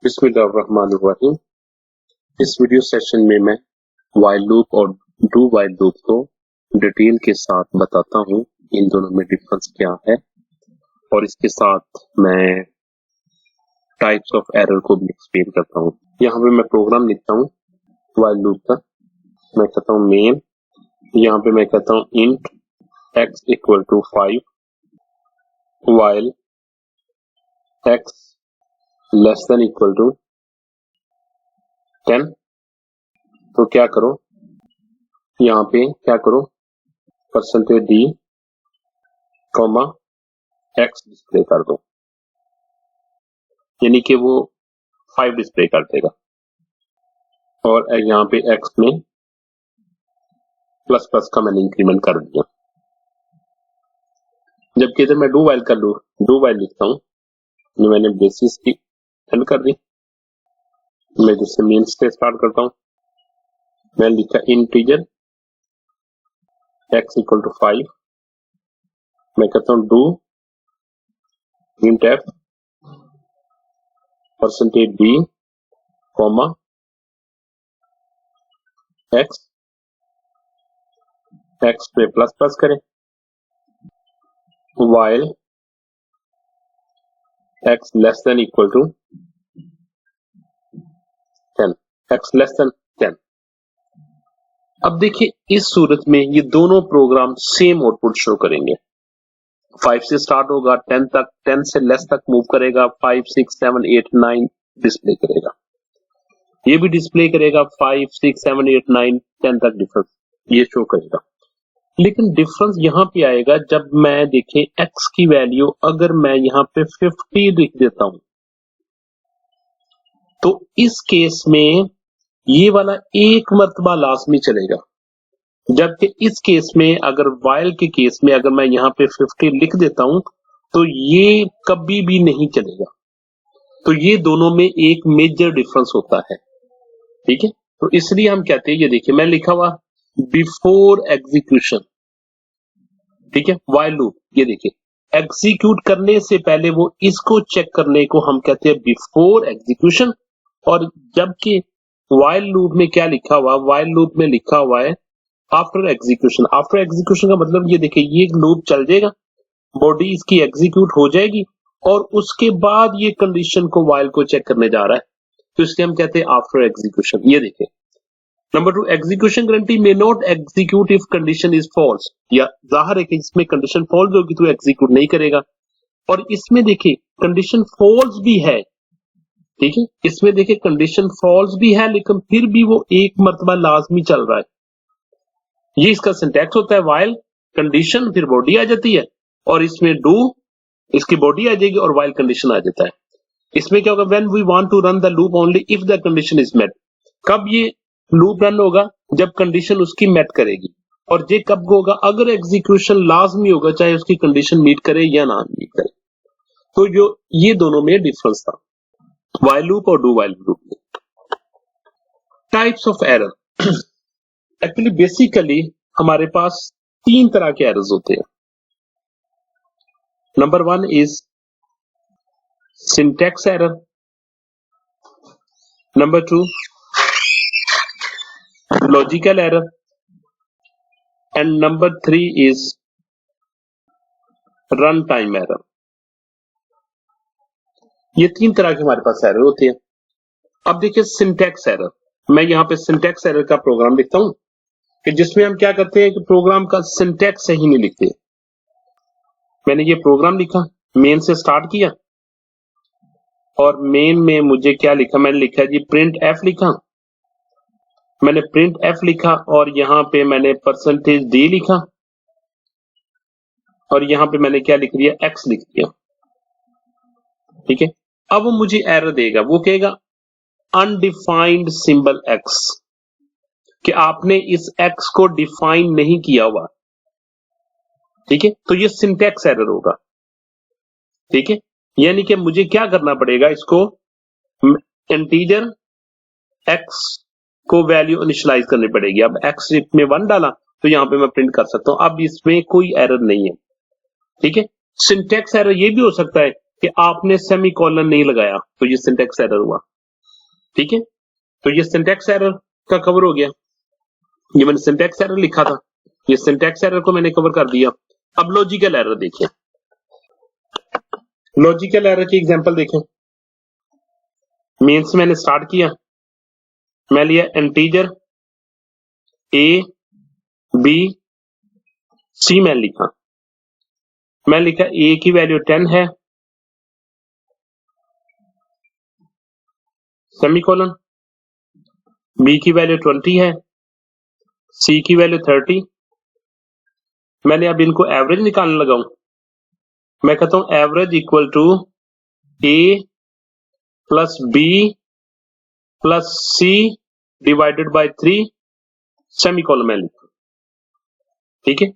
बिस्मिल्लाहिर्रहमानिर्रहीम। इस video session में मैं व्हाइल लूप और डू व्हाइल लूप को डिटेल के साथ बताता हूँ, इन दोनों में डिफरेंस क्या है, और इसके साथ मैं टाइप्स ऑफ एरर को भी एक्सप्लेन करता हूँ। यहाँ पे मैं प्रोग्राम लिखता हूँ व्हाइल लूप का। मैं कहता हूँ मेन, यहाँ पे मैं कहता हूँ int x equal to 5 while x less than equal to 10। तो क्या करो, यहाँ पे क्या करो, percentage d comma x display कर दो, यानी कि वो 5 डिस्प्ले कर देगा। और यहाँ पे x में प्लस प्लस का मैंने इंक्रीमेंट कर दिया। जबकि इधर मैं डू वाइल कर लू, डू वाइल लिखता हूँ, जो मैंने बेसिस की एंड कर दी। मैं जिससे मेन से स्टार्ट करता हूँ, मैंने लिखा इंटीजर x इक्वल टू 5। मैं कहता हूँ do int f percentage b comma x, x पे प्लस प्लस करें, while x less than equal to 10, x less than 10। अब देखिए इस सूरत में ये दोनों प्रोग्राम सेम आउटपुट शो करेंगे। 5 से स्टार्ट होगा 10 तक, 10 से लेस तक मूव करेगा, 5 6 7 8 9 डिस्प्ले करेगा। ये भी डिस्प्ले करेगा 5 6 7 8 9 10 तक डिफरेंस ये शो करेगा। लेकिन डिफरेंस यहाँ पे आएगा जब मैं देखें x की वैल्यू अगर मैं यहाँ पे 50 लिख देता हूं, तो इस केस में ये वाला एक मर्तबा लाजमी चलेगा। जबकि इस केस में अगर वाइल के केस में अगर मैं यहाँ पे 50 लिख देता हूं तो ये कभी भी नहीं चलेगा। तो ये दोनों में एक मेजर डिफरेंस होता है, ठीक है। तो इसलिए हम कहते हैं, ये देखिए मैं लिखा हुआ बिफोर एग्जीक्यूशन, ठीक है, वाइल लूप। ये देखिए एग्जीक्यूट करने से पहले वो इसको चेक करने को हम कहते हैं बिफोर एग्जीक्यूशन। और जबकि वाइल लूप में क्या लिखा हुआ, वाइल लूप में लिखा हुआ है आफ्टर एग्जीक्यूशन। आफ्टर एग्जीक्यूशन का मतलब ये देखिए ये लूप चल जाएगा, बॉडी इसकी एग्जीक्यूट हो जाएगी और उसके बाद ये कंडीशन को वाइल को चेक करने जा रहा है, तो इसलिए हम कहते हैं आफ्टर एग्जीक्यूशन। ये देखिए number 2, execution guarantee may not execute if condition is false. या जाहिर है कि इसमें कंडीशन फॉल्स होगी तो एग्जीक्यूट नहीं करेगा। और इसमें देखिए कंडीशन फॉल्स भी है, ठीक है, इसमें देखिए कंडीशन फॉल्स भी है लेकिन फिर भी वो एक मर्तबा लाजमी चल रहा है। ये इसका सिंटैक्स होता है, वाइल कंडीशन फिर बॉडी आ जाती है, और इसमें डू इसकी बॉडी आ जाएगी और वाइल कंडीशन आ जाता है। इसमें क्या होगा, when we want to run the loop only if the condition is met. कब ये लूप रन होगा, जब कंडीशन उसकी मेट करेगी। और ये कब होगा, अगर एग्जीक्यूशन लाजमी होगा, चाहे उसकी कंडीशन मीट करे या ना मीट करे। तो जो ये दोनों में डिफरेंस था वाइल लूप और डू वाइल लूप में। Types of error, actually basically हमारे पास 3 तरह के एरर्स होते हैं। Number 1 is syntax error, number 2 logical error, and number 3 is run time error. ये 3 तरह के हमारे पास एरर होते हैं। अब देखिए सिंटैक्स एरर, मैं यहाँ पे सिंटैक्स एरर का प्रोग्राम लिखता हूं कि जिसमें हम क्या करते हैं कि प्रोग्राम का सिंटैक्स सही नहीं लिखते। मैंने ये प्रोग्राम लिखा, मेन से स्टार्ट किया, और मेन में मुझे क्या लिखा, मैंने लिखा जी प्रिंट एफ लिखा, मैंने प्रिंट एफ लिखा और यहाँ पे मैंने परसेंटेज डी लिखा, और यहाँ पे मैंने क्या लिख दिया, एक्स लिख दिया, ठीक है। अब वो मुझे एरर देगा, वो कहेगा अनडिफाइंड सिंबल एक्स, कि आपने इस एक्स को डिफाइन नहीं किया हुआ, ठीक है। तो ये सिंटैक्स एरर होगा, ठीक है। यानी कि मुझे क्या करना पड़ेगा, इसको इंटीजर एक्स को वैल्यू इनिशियलाइज करनी पड़ेगी। अब एक्स में 1 डाला तो यहां पे मैं प्रिंट कर सकता हूं। अब इसमें कोई एरर नहीं है, ठीक है। सिंटैक्स एरर ये भी हो सकता है कि आपने सेमीकोलन नहीं लगाया, तो ये सिंटैक्स एरर हुआ। ठीक है, तो ये सिंटैक्स एरर का कवर हो गया। ये मैंने सिंटैक्स एरर लिखा था, ये सिंटैक्स एरर को मैंने कवर कर दिया। अब लॉजिकल एरर देखिए, लॉजिकल एरर की एग्जांपल देखें। मेंस मैंने स्टार्ट किया, मैं लिया इंटीजर ए बी सी, मैं लिखा ए की वैल्यू 10 है, सेमीकोलन, बी की वैल्यू 20 है, सी की वैल्यू 30। मैंने अब इनको एवरेज निकालने लगा हूं। मैं कहता हूं average equal to A plus B plus C divided by 3, semicolon में लिखा, ठीक है।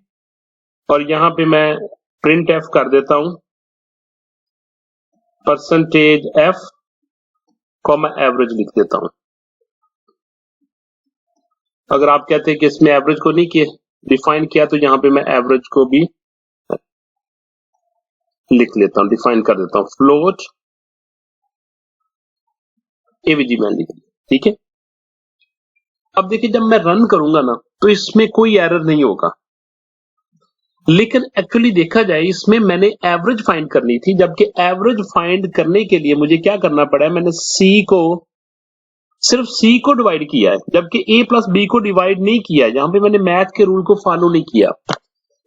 और यहां पे मैं प्रिंट एफ कर देता हूं, परसेंटेज एफ कॉमा एवरेज लिख देता हूं। अगर आप कहते हैं कि इसमें एवरेज को नहीं किया डिफाइन किया, तो यहां पे मैं एवरेज को भी लिख लेता हूं, डिफाइन कर देता हूं, फ्लोट एवीजी में लिख दिया, ठीक है। अब देखिए जब मैं रन करूंगा ना, तो इसमें कोई एरर नहीं होगा, लेकिन एक्चुअली देखा जाए इसमें मैंने एवरेज फाइंड करनी थी, जबकि एवरेज फाइंड करने के लिए मुझे क्या करना पड़ा है, मैंने सिर्फ सी को डिवाइड किया है, जबकि ए प्लस बी को डिवाइड नहीं किया। यहां पे मैंने मैथ के रूल को फॉलो नहीं किया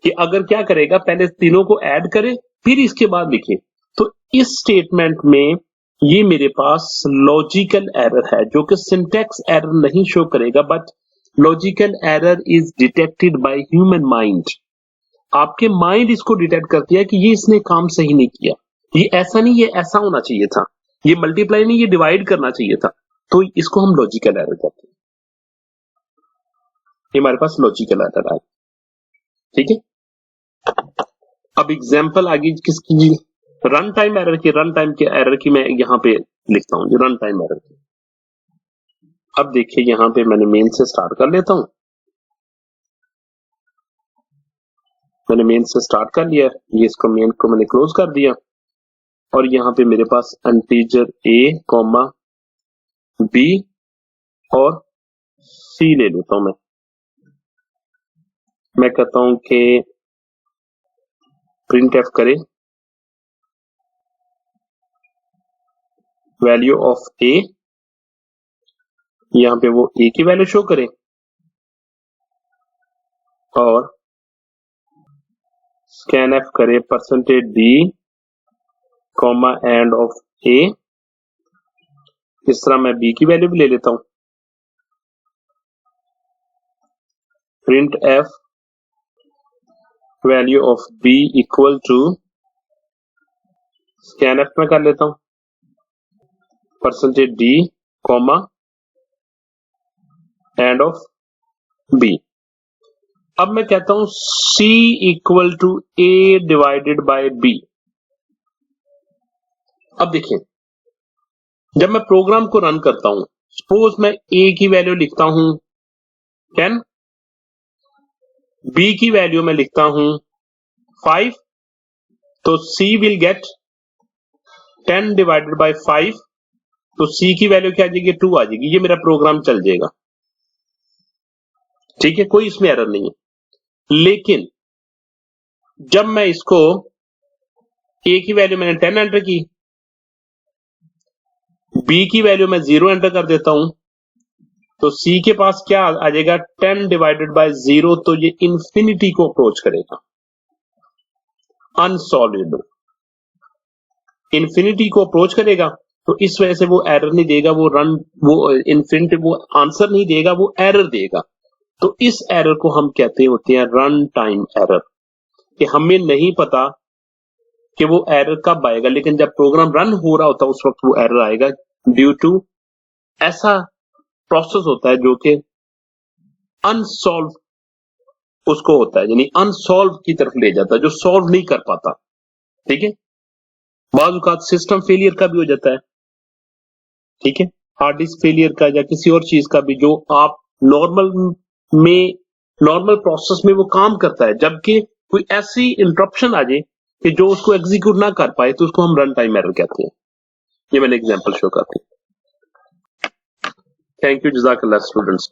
कि अगर क्या करेगा, पहले तीनों को ऐड करे फिर इसके बाद लिखे। तो इस स्टेटमेंट में ये मेरे पास लॉजिकल एरर है, जो कि सिंटैक्स एरर नहीं शो करेगा, but logical error is detected by human mind. आपके माइंड इसको डिटेक्ट करती है कि ये इसने काम सही नहीं किया, ये ऐसा नहीं, ये ऐसा होना चाहिए था, ये मल्टीप्लाई नहीं, ये डिवाइड करना चाहिए था। तो इसको हम लॉजिकल एरर कहते हैं। ये हमारे पास लॉजिकल एरर है, ठीक है। अब एग्जांपल आगे किसकी, रन टाइम एरर की, रन टाइम के एरर की मैं यहां पे लिखता हूं, रन टाइम एरर की। अब देखिए यहां पे मैंने मेन से स्टार्ट कर लेता हूं, मैंने मेन से स्टार्ट कर लिया, ये इसको मेन को मैंने क्लोज कर दिया, और यहां पे मेरे पास इंटीजर ए कॉमा बी और सी ले लेता हूं। मैं कहता हूं कि प्रिंट एफ करे वैल्यू ऑफ ए, यहां पे वो ए की वैल्यू शो करे, और स्कैन एफ करे percentage D comma and of a. इस तरह मैं बी की वैल्यू भी ले लेता हूं, print F value of B equal to scan F में कर लेता हूं, percentage D comma and of B. अब मैं कहता हूं C equal to A divided by B. अब देखिए जब मैं प्रोग्राम को रन करता हूं, सपोज मैं A की वैल्यू लिखता हूं 10, B की वैल्यू मैं लिखता हूं 5, तो C will get 10 divided by 5, तो C की वैल्यू क्या आ जाएगी, 2 आ जाएगी। ये मेरा प्रोग्राम चल जाएगा, ठीक है, कोई इसमें एरर नहीं है। लेकिन जब मैं इसको A की वैल्यू मैंने 10 एंटर की, B की वैल्यू मैं 0 एंटर कर देता हूं, तो C के पास क्या आ जाएगा, 10 डिवाइडेड बाय 0, तो ये इंफिनिटी को अप्रोच करेगा, अनसॉल्वेबल, इंफिनिटी को अप्रोच करेगा। तो इस वजह से वो एरर नहीं देगा, वो इंफिनिटी वो आंसर नहीं देगा, वो एरर देगा। तो इस एरर को हम कहते होते हैं रन टाइम एरर, कि हमें नहीं पता कि वो एरर कब आएगा, लेकिन जब प्रोग्राम रन हो रहा होता है उस वक्त वो एरर आएगा, ड्यू टू ऐसा प्रोसेस होता है जो कि अनसॉल्व उसको होता है, यानी अनसॉल्व की तरफ ले जाता है, जो सॉल्व नहीं कर पाता, ठीक है। बाज़ औक़ात सिस्टम फेलियर का भी हो जाता है, ठीक है, हार्ड डिस्क फेलियर का या किसी और चीज का भी, जो आप नॉर्मल प्रोसेस में वो काम करता है, जबकि कोई ऐसी इंटरप्शन आ जाए कि जो उसको एग्जीक्यूट ना कर पाए, तो उसको हम रन टाइम एरर कहते हैं। ये मैंने एग्जांपल शो करती हूं। थैंक यू, जज़ाकल्लाह स्टूडेंट्स।